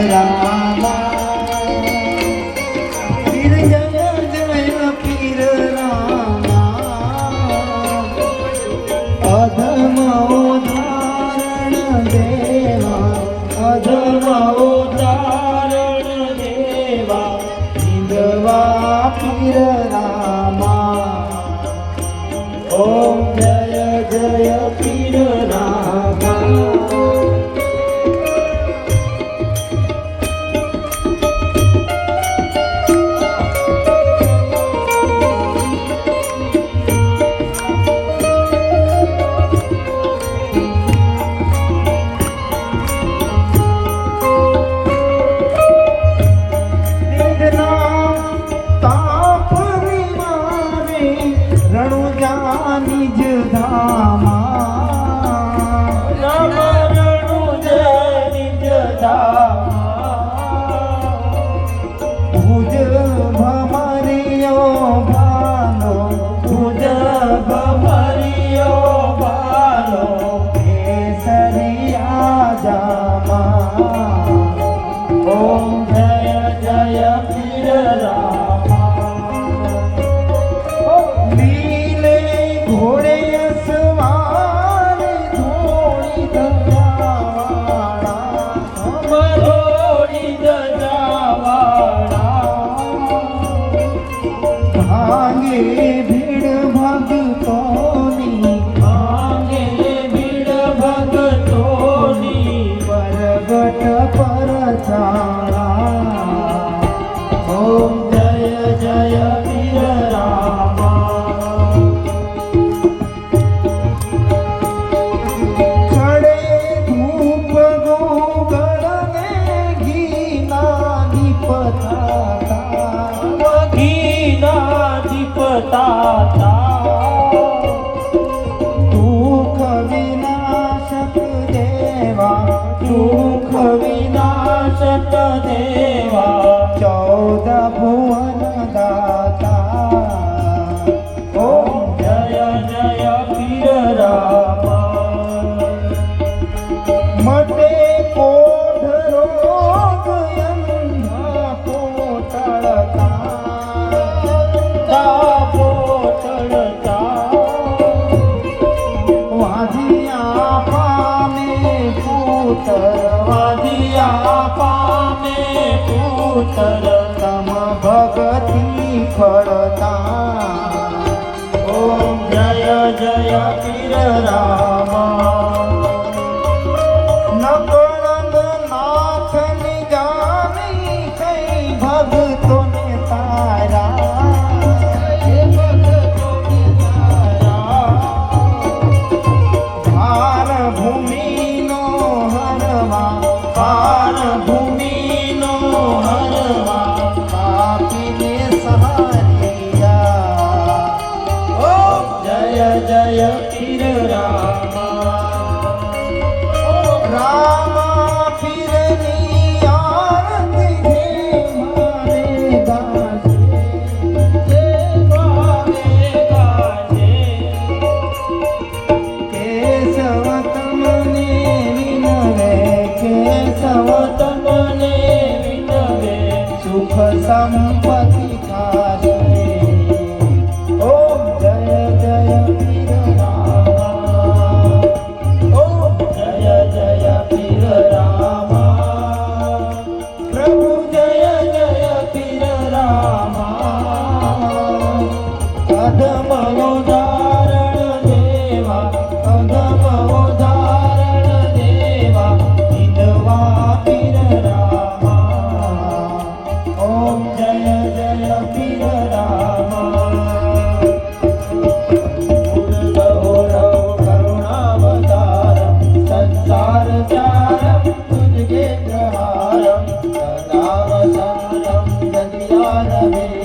रामा पीर जय जय पीर रामा अधम उदाहरण देवा अधम उदाहरण देवा हिंदवा पीर रामा ओम जय जय पीर रामा निज धामा राम रणुज निज धामा भुज भमरियो भालो भुज भमरियो भालो केसरिया जामा ओम जय जय पीर रामा घोड़े सवार धोड़ी दजावाड़ा धोड़ी दजावाड़ा भागे भीड़ भगतोनी भागे भीड़ भगतोनी परगट पर चाड़ा ओम जय जय पीर रामा ताता दुख विनाशक देवा दुख विनाशक देवा 14 भुवन दाता ओम जय जय पीर रामा मटे कोढ़ रोग अंधा पोटड़ता वादिया पामे पुत्र तम भगति फलता ओम जय जय पीर रामा नकलंग नाथ निजानी कई भगतों ने तारा भार भूमि पार भूमि नो हरवा पापीने सहारिया ओम जय जय पीर रामा रामा पीरनी आरती दे मारे गाजे केशव तमने विनवे केशव तमने विनवे सुख संपत्ति खासे ओम जय जय पीर रामा ओम जय जय पीर रामा प्रभु जय जय पीर रामा अधम उदाहरण देवा अधम उदाहरण देवा हिंदवा पीर रामा ओम जय जय पीर रामा करुणावतारम संसार सारम तुझे प्रहारम सदा वसंतम जदिया रवे